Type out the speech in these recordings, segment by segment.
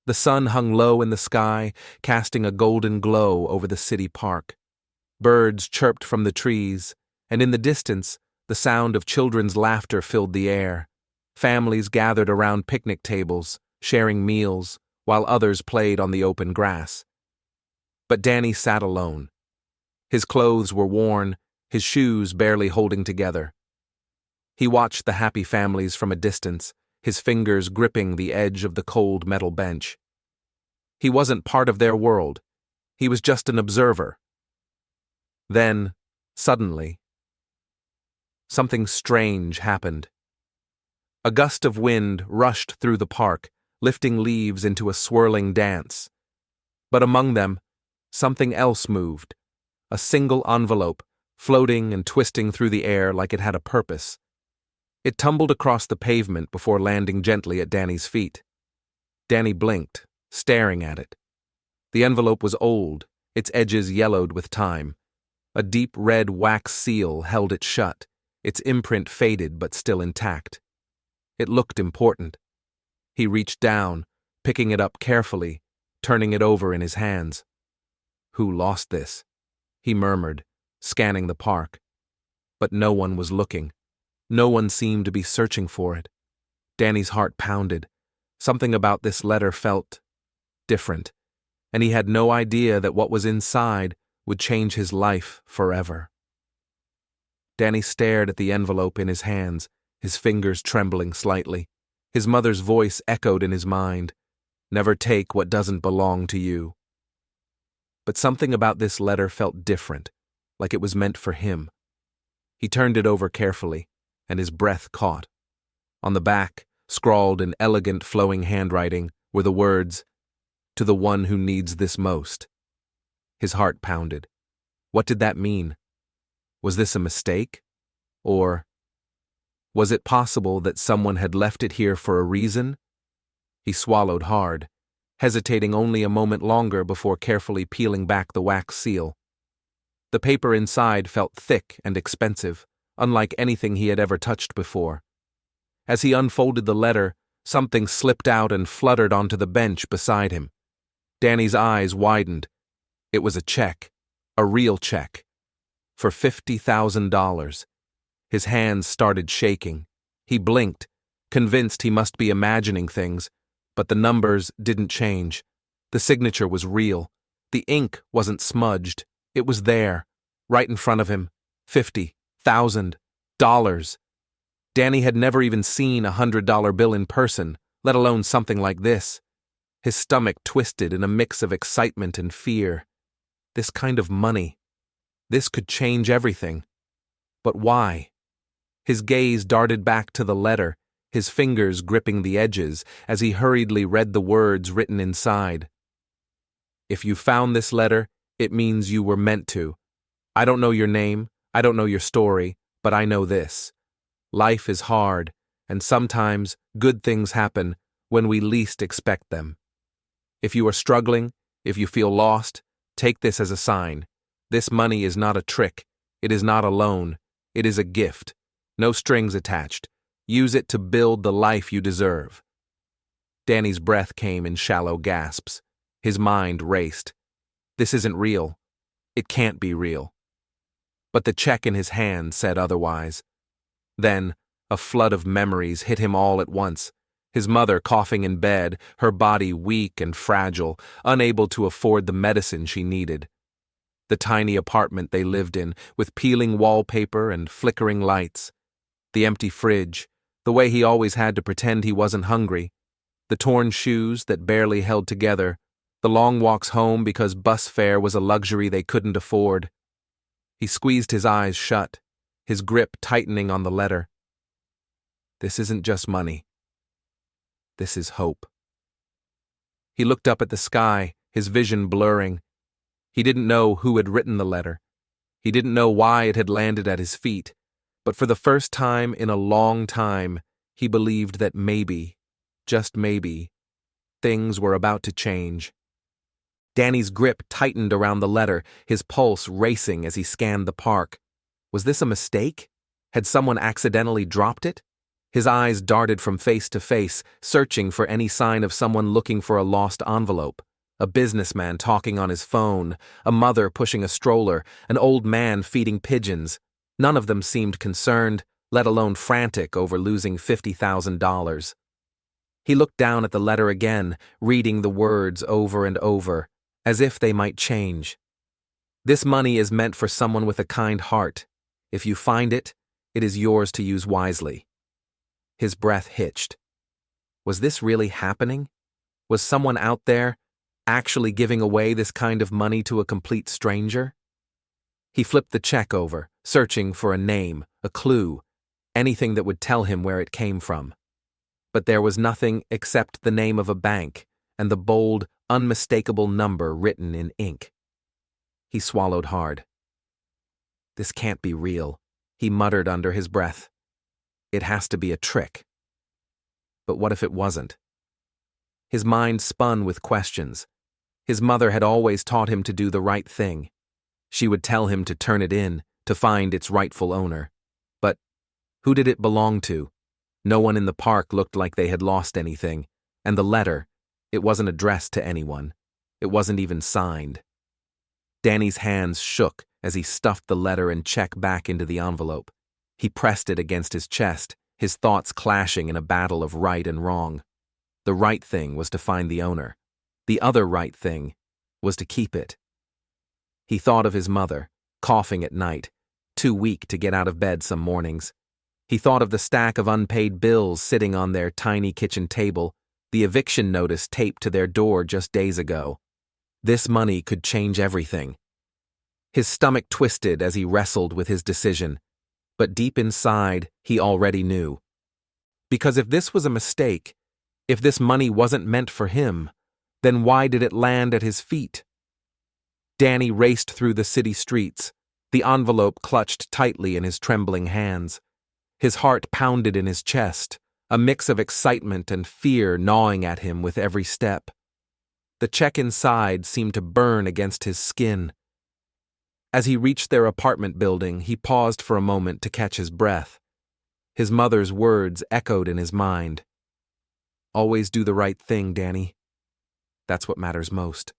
The sun hung low in the sky, casting a golden glow over the city park. Birds chirped from the trees, and in the distance, the sound of children's laughter filled the air. Families gathered around picnic tables, sharing meals, while others played on the open grass. But Danny sat alone. His clothes were worn, his shoes barely holding together. He watched the happy families from a distance, his fingers gripping the edge of the cold metal bench. He wasn't part of their world. He was just an observer. Then, suddenly, something strange happened. A gust of wind rushed through the park, lifting leaves into a swirling dance. But among them, something else moved. A single envelope, floating and twisting through the air like it had a purpose. It tumbled across the pavement before landing gently at Danny's feet. Danny blinked, staring at it. The envelope was old, its edges yellowed with time. A deep red wax seal held it shut, its imprint faded but still intact. It looked important. He reached down, picking it up carefully, turning it over in his hands. "Who lost this?" he murmured, scanning the park. But no one was looking. No one seemed to be searching for it. Danny's heart pounded. Something about this letter felt different, and he had no idea that what was inside would change his life forever. Danny stared at the envelope in his hands, his fingers trembling slightly. His mother's voice echoed in his mind, "Never take what doesn't belong to you." But something about this letter felt different, like it was meant for him. He turned it over carefully, and his breath caught. On the back, scrawled in elegant flowing handwriting, were the words, "To the one who needs this most." His heart pounded. What did that mean? Was this a mistake? Or was it possible that someone had left it here for a reason? He swallowed hard, hesitating only a moment longer before carefully peeling back the wax seal. The paper inside felt thick and expensive, unlike anything he had ever touched before. As he unfolded the letter, something slipped out and fluttered onto the bench beside him. Danny's eyes widened. It was a check, a real check, for $50,000. His hands started shaking. He blinked, convinced he must be imagining things, but the numbers didn't change. The signature was real. The ink wasn't smudged. It was there, right in front of him. $50,000. Danny had never even seen a $100 bill in person, let alone something like this. His stomach twisted in a mix of excitement and fear. This kind of money. This could change everything. But why? His gaze darted back to the letter, his fingers gripping the edges as he hurriedly read the words written inside. "If you found this letter, it means you were meant to. I don't know your name, I don't know your story, but I know this. Life is hard, and sometimes good things happen when we least expect them. If you are struggling, if you feel lost, take this as a sign. This money is not a trick. It is not a loan. It is a gift. No strings attached. Use it to build the life you deserve." Danny's breath came in shallow gasps. His mind raced. This isn't real. It can't be real. But the check in his hand said otherwise. Then, a flood of memories hit him all at once. His mother coughing in bed, her body weak and fragile, unable to afford the medicine she needed. The tiny apartment they lived in, with peeling wallpaper and flickering lights. The empty fridge, the way he always had to pretend he wasn't hungry. The torn shoes that barely held together. The long walks home because bus fare was a luxury they couldn't afford. He squeezed his eyes shut, his grip tightening on the letter. This isn't just money. This is hope. He looked up at the sky, his vision blurring. He didn't know who had written the letter. He didn't know why it had landed at his feet. But for the first time in a long time, he believed that maybe, just maybe, things were about to change. Danny's grip tightened around the letter, his pulse racing as he scanned the park. Was this a mistake? Had someone accidentally dropped it? His eyes darted from face to face, searching for any sign of someone looking for a lost envelope. A businessman talking on his phone, a mother pushing a stroller, an old man feeding pigeons. None of them seemed concerned, let alone frantic over losing $50,000. He looked down at the letter again, reading the words over and over, as if they might change. This money is meant for someone with a kind heart. If you find it, it is yours to use wisely. His breath hitched. Was this really happening? Was someone out there actually giving away this kind of money to a complete stranger? He flipped the check over, searching for a name, a clue, anything that would tell him where it came from. But there was nothing except the name of a bank and the bold, unmistakable number written in ink. He swallowed hard. This can't be real, he muttered under his breath. It has to be a trick. But what if it wasn't? His mind spun with questions. His mother had always taught him to do the right thing. She would tell him to turn it in, to find its rightful owner. But who did it belong to? No one in the park looked like they had lost anything, and the letter, it wasn't addressed to anyone. It wasn't even signed. Danny's hands shook as he stuffed the letter and check back into the envelope. He pressed it against his chest, his thoughts clashing in a battle of right and wrong. The right thing was to find the owner. The other right thing was to keep it. He thought of his mother, coughing at night, too weak to get out of bed some mornings. He thought of the stack of unpaid bills sitting on their tiny kitchen table, the eviction notice taped to their door just days ago. This money could change everything. His stomach twisted as he wrestled with his decision, but deep inside, he already knew. Because if this was a mistake, if this money wasn't meant for him, then why did it land at his feet? Danny raced through the city streets, the envelope clutched tightly in his trembling hands. His heart pounded in his chest, a mix of excitement and fear gnawing at him with every step. The check inside seemed to burn against his skin. As he reached their apartment building, he paused for a moment to catch his breath. His mother's words echoed in his mind. Always do the right thing, Danny. That's what matters most.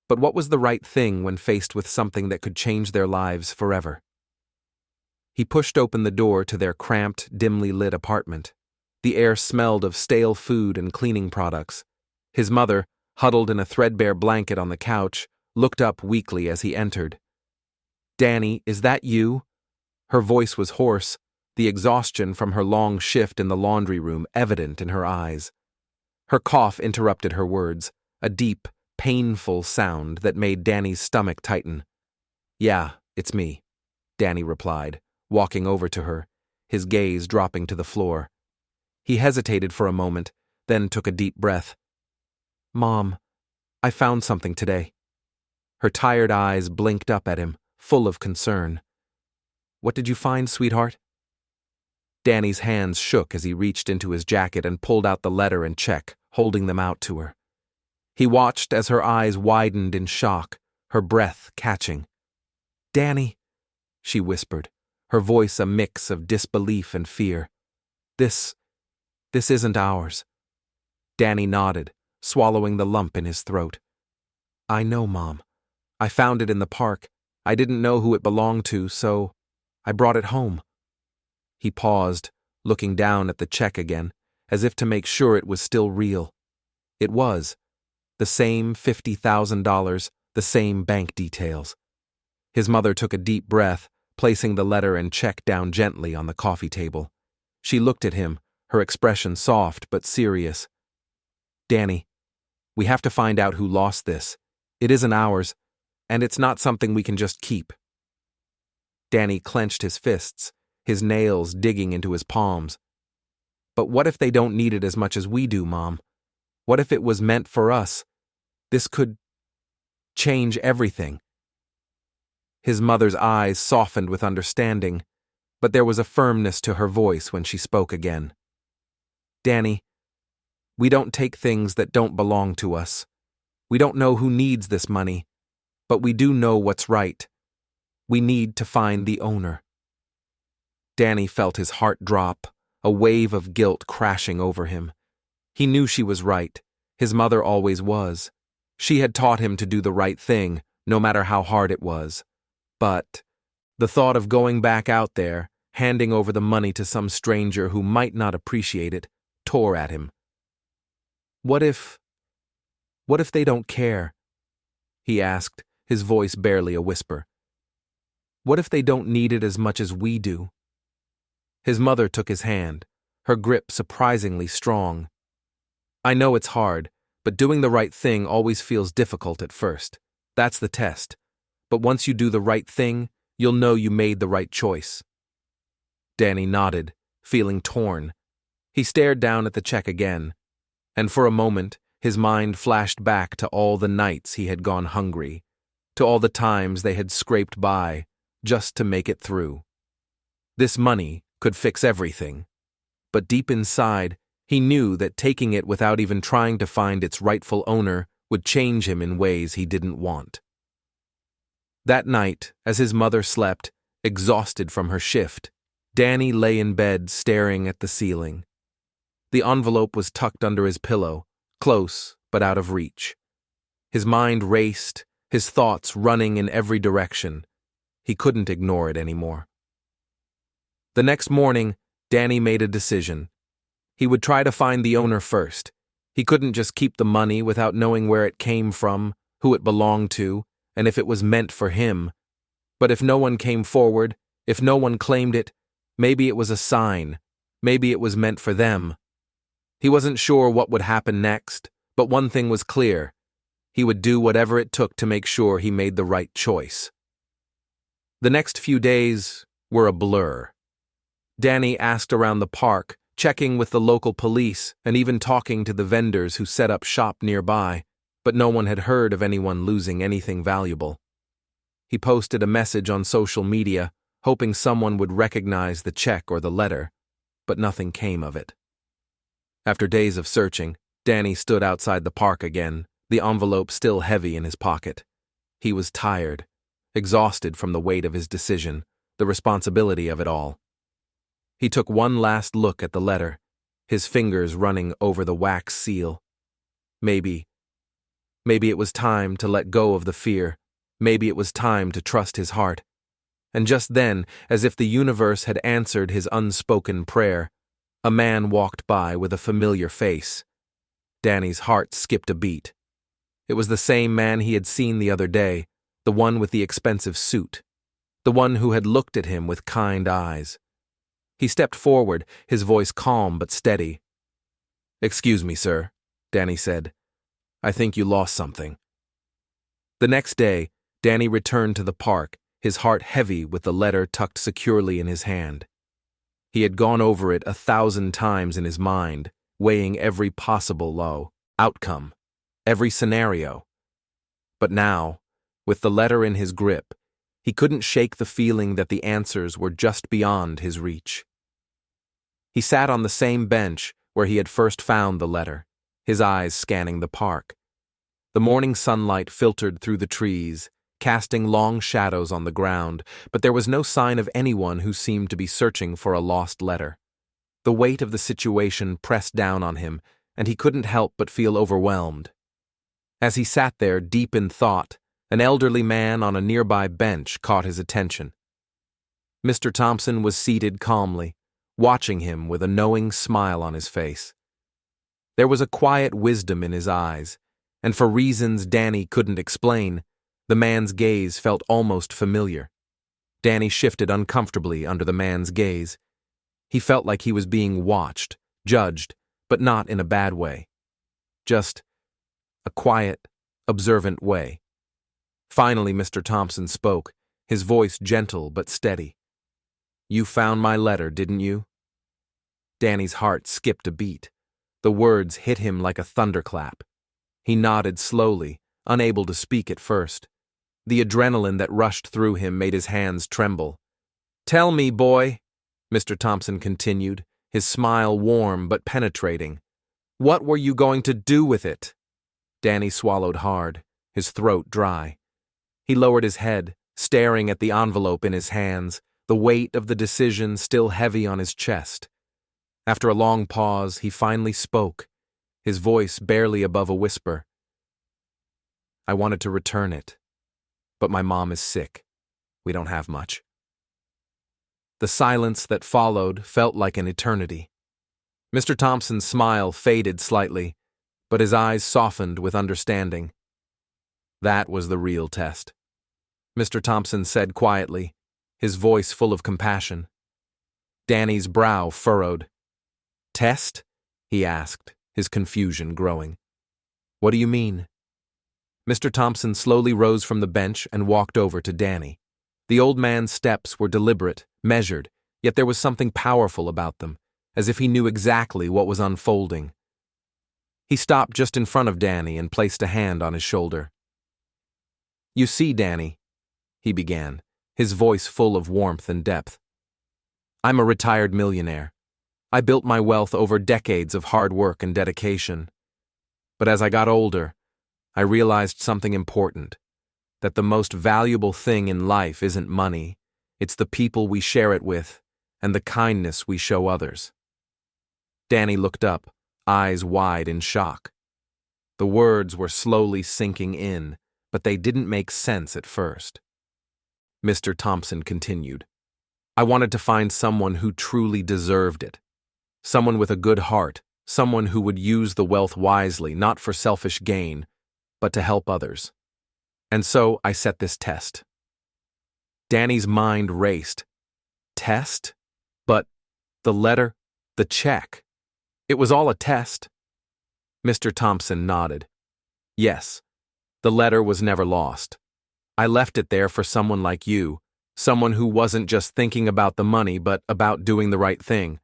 But what was the right thing when faced with something that could change their lives forever? He pushed open the door to their cramped, dimly lit apartment. The air smelled of stale food and cleaning products. His mother, huddled in a threadbare blanket on the couch, looked up weakly as he entered. "Danny, is that you?" Her voice was hoarse, the exhaustion from her long shift in the laundry room evident in her eyes. Her cough interrupted her words, a deep, painful sound that made Danny's stomach tighten. "Yeah, it's me," Danny replied, walking over to her, his gaze dropping to the floor. He hesitated for a moment, then took a deep breath. "Mom, I found something today." Her tired eyes blinked up at him, full of concern. "What did you find, sweetheart?" Danny's hands shook as he reached into his jacket and pulled out the letter and check, holding them out to her. He watched as her eyes widened in shock, her breath catching. "Danny," she whispered, her voice a mix of disbelief and fear. This isn't ours." Danny nodded, swallowing the lump in his throat. "I know, Mom. I found it in the park. I didn't know who it belonged to, so I brought it home." He paused, looking down at the check again, as if to make sure it was still real. It was. The same $50,000, the same bank details. His mother took a deep breath, placing the letter and check down gently on the coffee table. She looked at him, her expression soft but serious. "Danny, we have to find out who lost this. It isn't ours, and it's not something we can just keep." Danny clenched his fists, his nails digging into his palms. "But what if they don't need it as much as we do, Mom? What if it was meant for us? This could change everything." His mother's eyes softened with understanding, but there was a firmness to her voice when she spoke again. "Danny, we don't take things that don't belong to us. We don't know who needs this money, but we do know what's right. We need to find the owner." Danny felt his heart drop, a wave of guilt crashing over him. He knew she was right. His mother always was. She had taught him to do the right thing, no matter how hard it was. But the thought of going back out there, handing over the money to some stranger who might not appreciate it, tore at him. What if they don't care? He asked, his voice barely a whisper. What if they don't need it as much as we do? His mother took his hand, her grip surprisingly strong. I know it's hard, but doing the right thing always feels difficult at first. That's the test. But once you do the right thing, you'll know you made the right choice. Danny nodded, feeling torn. He stared down at the check again, and for a moment, his mind flashed back to all the nights he had gone hungry, to all the times they had scraped by, just to make it through. This money could fix everything, but deep inside, he knew that taking it without even trying to find its rightful owner would change him in ways he didn't want. That night, as his mother slept, exhausted from her shift, Danny lay in bed staring at the ceiling. The envelope was tucked under his pillow, close but out of reach. His mind raced, his thoughts running in every direction. He couldn't ignore it anymore. The next morning, Danny made a decision. He would try to find the owner first. He couldn't just keep the money without knowing where it came from, who it belonged to, and if it was meant for him. But if no one came forward, if no one claimed it, maybe it was a sign. Maybe it was meant for them. He wasn't sure what would happen next, but one thing was clear. He would do whatever it took to make sure he made the right choice. The next few days were a blur. Danny asked around the park, checking with the local police and even talking to the vendors who set up shop nearby, but no one had heard of anyone losing anything valuable. He posted a message on social media, hoping someone would recognize the check or the letter, but nothing came of it. After days of searching, Danny stood outside the park again, the envelope still heavy in his pocket. He was tired, exhausted from the weight of his decision, the responsibility of it all. He took one last look at the letter, his fingers running over the wax seal. Maybe it was time to let go of the fear. Maybe it was time to trust his heart. And just then, as if the universe had answered his unspoken prayer, a man walked by with a familiar face. Danny's heart skipped a beat. It was the same man he had seen the other day, the one with the expensive suit, the one who had looked at him with kind eyes. He stepped forward, his voice calm but steady. "Excuse me, sir," Danny said. "I think you lost something." The next day, Danny returned to the park, his heart heavy with the letter tucked securely in his hand. He had gone over it 1,000 times in his mind, weighing every possible outcome, every scenario. But now, with the letter in his grip, he couldn't shake the feeling that the answers were just beyond his reach. He sat on the same bench where he had first found the letter, his eyes scanning the park. The morning sunlight filtered through the trees, casting long shadows on the ground, but there was no sign of anyone who seemed to be searching for a lost letter. The weight of the situation pressed down on him, and he couldn't help but feel overwhelmed. As he sat there deep in thought, an elderly man on a nearby bench caught his attention. Mr. Thompson was seated calmly, watching him with a knowing smile on his face. There was a quiet wisdom in his eyes, and for reasons Danny couldn't explain, the man's gaze felt almost familiar. Danny shifted uncomfortably under the man's gaze. He felt like he was being watched, judged, but not in a bad way. Just a quiet, observant way. Finally, Mr. Thompson spoke, his voice gentle but steady. "You found my letter, didn't you?" Danny's heart skipped a beat. The words hit him like a thunderclap. He nodded slowly, unable to speak at first. The adrenaline that rushed through him made his hands tremble. "Tell me, boy," Mr. Thompson continued, his smile warm but penetrating. "What were you going to do with it?" Danny swallowed hard, his throat dry. He lowered his head, staring at the envelope in his hands, the weight of the decision still heavy on his chest. After a long pause, he finally spoke, his voice barely above a whisper. I wanted to return it, but my mom is sick. We don't have much. The silence that followed felt like an eternity. Mr. Thompson's smile faded slightly, but his eyes softened with understanding. That was the real test. Mr. Thompson said quietly, his voice full of compassion. Danny's brow furrowed. Test? He asked, his confusion growing. What do you mean? Mr. Thompson slowly rose from the bench and walked over to Danny. The old man's steps were deliberate, measured, yet there was something powerful about them, as if he knew exactly what was unfolding. He stopped just in front of Danny and placed a hand on his shoulder. You see, Danny, he began, his voice full of warmth and depth. I'm a retired millionaire. I built my wealth over decades of hard work and dedication. But as I got older, I realized something important, that the most valuable thing in life isn't money, it's the people we share it with and the kindness we show others. Danny looked up, eyes wide in shock. The words were slowly sinking in, but they didn't make sense at first. Mr. Thompson continued. I wanted to find someone who truly deserved it. Someone with a good heart, someone who would use the wealth wisely, not for selfish gain, but to help others. And so I set this test. Danny's mind raced. Test? But the letter, the check. It was all a test. Mr. Thompson nodded. Yes, the letter was never lost. I left it there for someone like you, someone who wasn't just thinking about the money but about doing the right thing.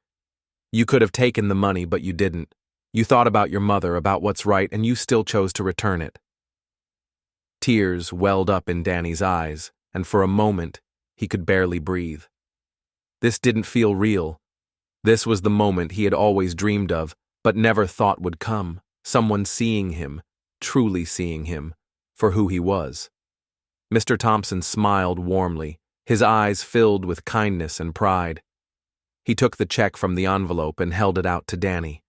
You could have taken the money, but you didn't. You thought about your mother, about what's right, and you still chose to return it. Tears welled up in Danny's eyes, and for a moment, he could barely breathe. This didn't feel real. This was the moment he had always dreamed of, but never thought would come, someone seeing him, truly seeing him, for who he was. Mr. Thompson smiled warmly, his eyes filled with kindness and pride. He took the check from the envelope and held it out to Danny.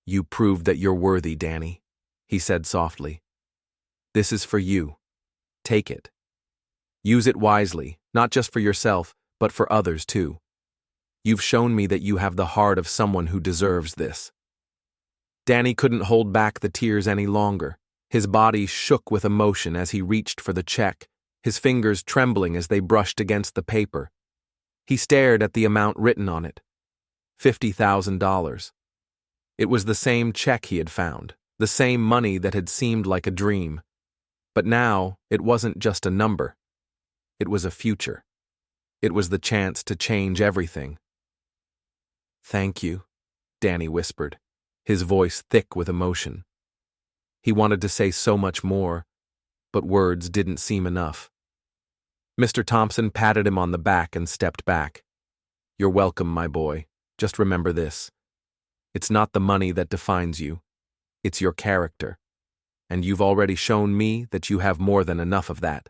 You proved that you're worthy, Danny, he said softly. This is for you. Take it. Use it wisely, not just for yourself, but for others too. You've shown me that you have the heart of someone who deserves this. Danny couldn't hold back the tears any longer. His body shook with emotion as he reached for the check, his fingers trembling as they brushed against the paper. He stared at the amount written on it. $50,000. It was the same check he had found, the same money that had seemed like a dream. But now, it wasn't just a number. It was a future. It was the chance to change everything. Thank you, Danny whispered, his voice thick with emotion. He wanted to say so much more, but words didn't seem enough. Mr. Thompson patted him on the back and stepped back. You're welcome, my boy. Just remember this. It's not the money that defines you. It's your character. And you've already shown me that you have more than enough of that.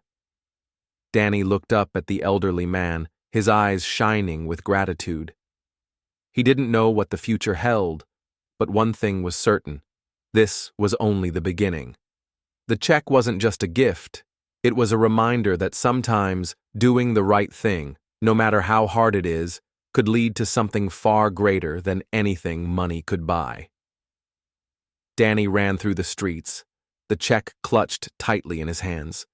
Danny looked up at the elderly man, his eyes shining with gratitude. He didn't know what the future held, but one thing was certain. This was only the beginning. The check wasn't just a gift. It was a reminder that sometimes doing the right thing, no matter how hard it is, could lead to something far greater than anything money could buy. Danny ran through the streets, the check clutched tightly in his hands.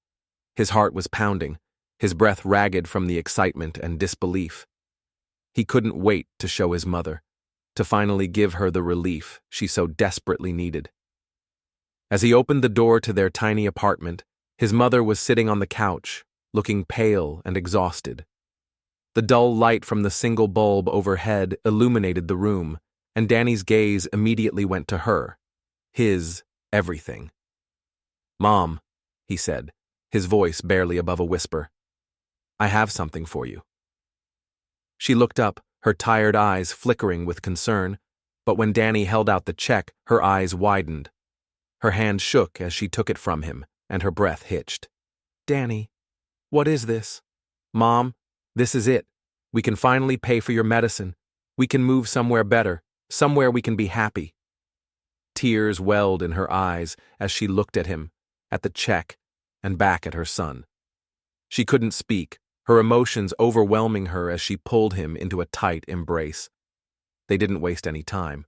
His heart was pounding, his breath ragged from the excitement and disbelief. He couldn't wait to show his mother, to finally give her the relief she so desperately needed. As he opened the door to their tiny apartment, his mother was sitting on the couch, looking pale and exhausted. The dull light from the single bulb overhead illuminated the room, and Danny's gaze immediately went to her, his everything. Mom, he said, his voice barely above a whisper. I have something for you. She looked up, her tired eyes flickering with concern, but when Danny held out the check, her eyes widened. Her hand shook as she took it from him, and her breath hitched. Danny, what is this? Mom, this is it. We can finally pay for your medicine. We can move somewhere better, somewhere we can be happy." Tears welled in her eyes as she looked at him, at the check, and back at her son. She couldn't speak, her emotions overwhelming her as she pulled him into a tight embrace. They didn't waste any time.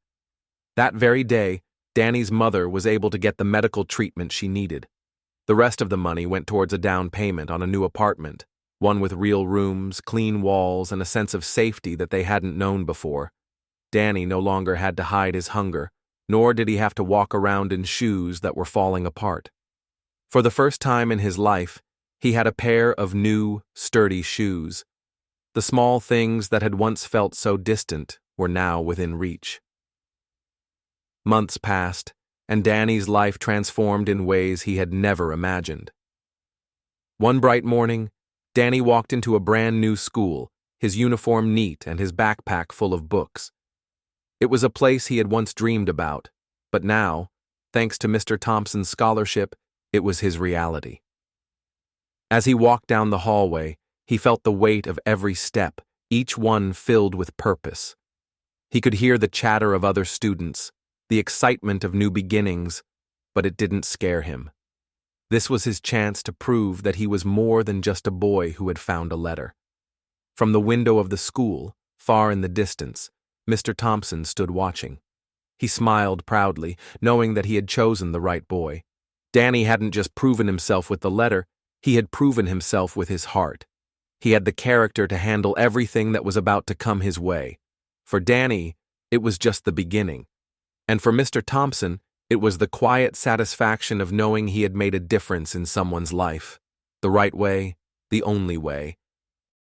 That very day, Danny's mother was able to get the medical treatment she needed. The rest of the money went towards a down payment on a new apartment, one with real rooms, clean walls, and a sense of safety that they hadn't known before. Danny no longer had to hide his hunger, nor did he have to walk around in shoes that were falling apart. For the first time in his life, he had a pair of new, sturdy shoes. The small things that had once felt so distant were now within reach. Months passed, and Danny's life transformed in ways he had never imagined. One bright morning, Danny walked into a brand new school, his uniform neat and his backpack full of books. It was a place he had once dreamed about, but now, thanks to Mr. Thompson's scholarship, it was his reality. As he walked down the hallway, he felt the weight of every step, each one filled with purpose. He could hear the chatter of other students, the excitement of new beginnings, but it didn't scare him. This was his chance to prove that he was more than just a boy who had found a letter. From the window of the school, far in the distance, Mr. Thompson stood watching. He smiled proudly, knowing that he had chosen the right boy. Danny hadn't just proven himself with the letter, he had proven himself with his heart. He had the character to handle everything that was about to come his way. For Danny, it was just the beginning. And for Mr. Thompson, it was the quiet satisfaction of knowing he had made a difference in someone's life. The right way, the only way,